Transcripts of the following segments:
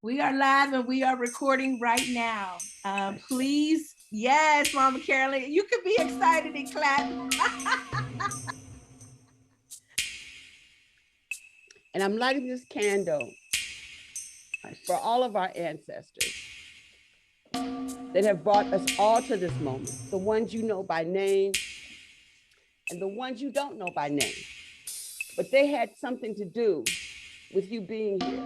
We are live and we are recording right now. Please, yes, Mama Carolyn, you can be excited and clap. And I'm lighting this candle for all of our ancestors that have brought us all to this moment, the ones you know by name and the ones you don't know by name. But they had something to do with you being here.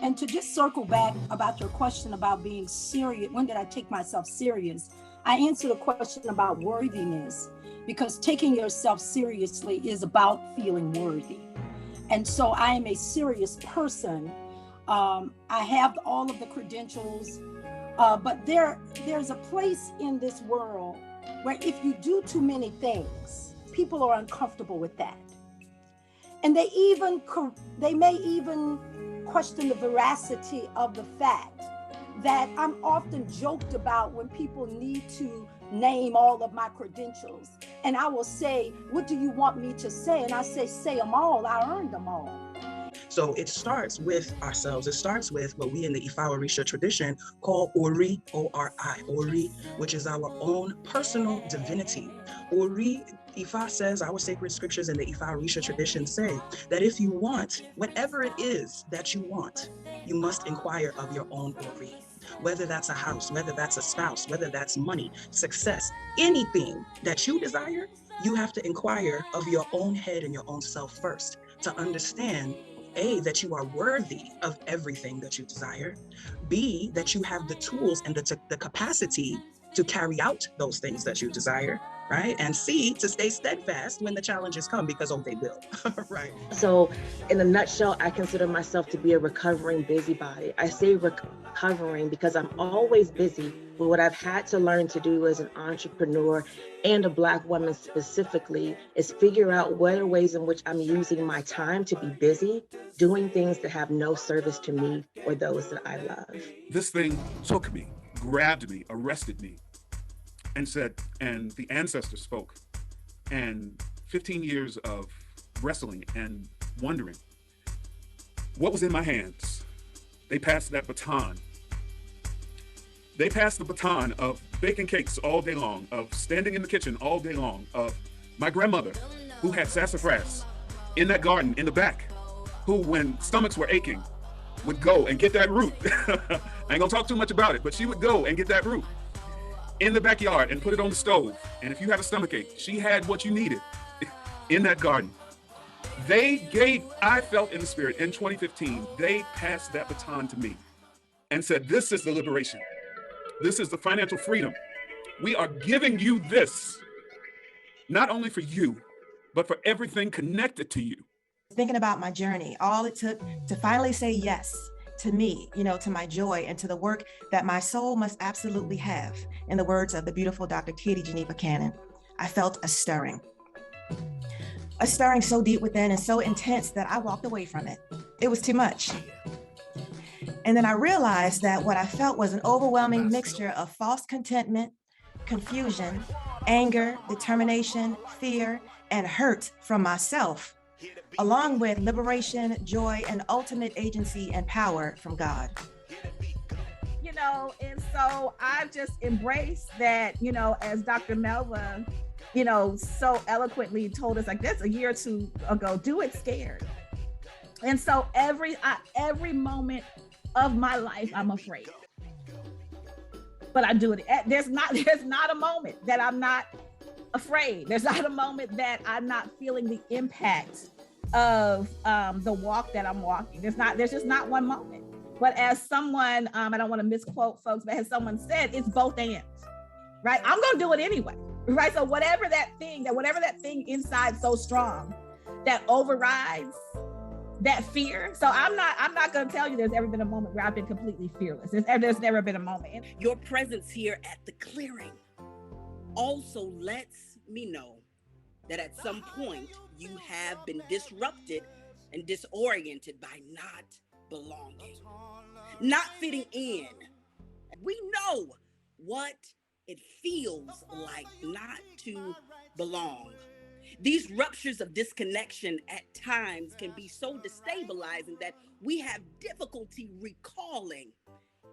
And to just circle back about your question about being serious, when did I take myself serious? I answered a question about worthiness, because taking yourself seriously is about feeling worthy. And so I am a serious person. I have all of the credentials, but there's a place in this world where if you do too many things, people are uncomfortable with that. And they may even question the veracity of the fact that I'm often joked about when people need to name all of my credentials. And I will say, what do you want me to say? And I say them all. I earned them all. So it starts with ourselves. It starts with what we in the Ifa Orisha tradition call Ori, O-R-I, Ori, which is our own personal divinity. Ori, Ifa says, our sacred scriptures in the Ifa Orisha tradition say that if you want, whatever it is that you want, you must inquire of your own Ori. Whether that's a house, whether that's a spouse, whether that's money, success, anything that you desire, you have to inquire of your own head and your own self first to understand A, that you are worthy of everything that you desire, B, that you have the tools and the capacity to carry out those things that you desire, right? And C, to stay steadfast when the challenges come, because they will, right? So in a nutshell, I consider myself to be a recovering busybody. I say recovering because I'm always busy, but what I've had to learn to do as an entrepreneur and a Black woman specifically is figure out what are ways in which I'm using my time to be busy, doing things that have no service to me or those that I love. This thing took me, grabbed me, arrested me, and said, and the ancestors spoke. And 15 years of wrestling and wondering what was in my hands. They passed that baton. They passed the baton of baking cakes all day long, of standing in the kitchen all day long, of my grandmother who had sassafras in that garden in the back, who when stomachs were aching would go and get that root. I ain't gonna talk too much about it, but she would go and get that root in the backyard and put it on the stove. And if you had a stomachache, she had what you needed in that garden. I felt in the spirit in 2015, they passed that baton to me and said, this is the liberation. This is the financial freedom. We are giving you this, not only for you, but for everything connected to you. Thinking about my journey, all it took to finally say yes to me, to my joy and to the work that my soul must absolutely have. In the words of the beautiful Dr. Katie Geneva Cannon, I felt a stirring so deep within and so intense that I walked away from it. It was too much. And then I realized that what I felt was an overwhelming mixture of false contentment, confusion, anger, determination, fear, and hurt from myself, along with liberation, joy, and ultimate agency and power from God. And so I've just embraced that, as Dr. Melva, so eloquently told us like this a year or two ago, do it scared. And so every moment of my life, I'm afraid, but I do it. There's not a moment that I'm not afraid. There's not a moment that I'm not feeling the impact of the walk that I'm walking. There's just not one moment. But as someone, I don't want to misquote folks, but as someone said, it's both and, right? I'm going to do it anyway, right? So whatever that thing inside so strong that overrides that fear. So I'm not going to tell you there's ever been a moment where I've been completely fearless. There's never been a moment. Your presence here at the clearing also lets me know that at some point you have been disrupted and disoriented by not belonging, not fitting in. We know what it feels like not to belong. These ruptures of disconnection at times can be so destabilizing that we have difficulty recalling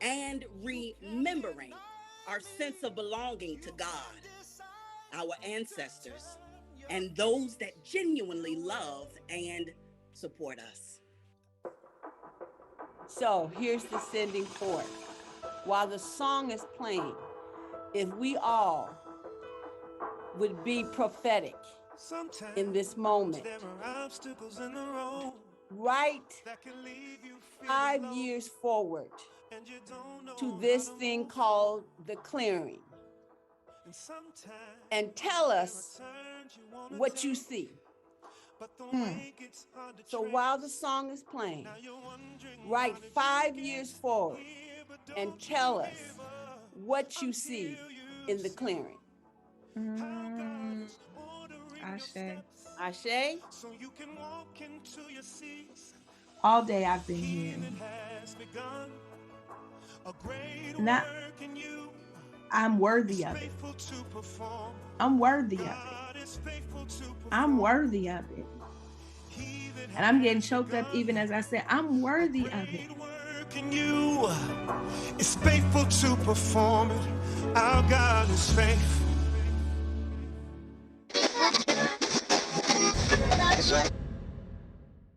and remembering our sense of belonging to God, our ancestors, and those that genuinely love and support us. So here's the sending forth. While the song is playing, if we all would be prophetic in this moment, right 5 years forward to this thing called the clearing, and tell us what you see. So while the song is playing, write 5 years forward and tell us what you see in the clearing. Ashe. Ashe? All day I've been here. Not, I'm worthy of it. I'm worthy of it. I'm worthy of it. And I'm getting choked up even as I say, I'm worthy of it. You is faithful to perform it. Our God is faithful.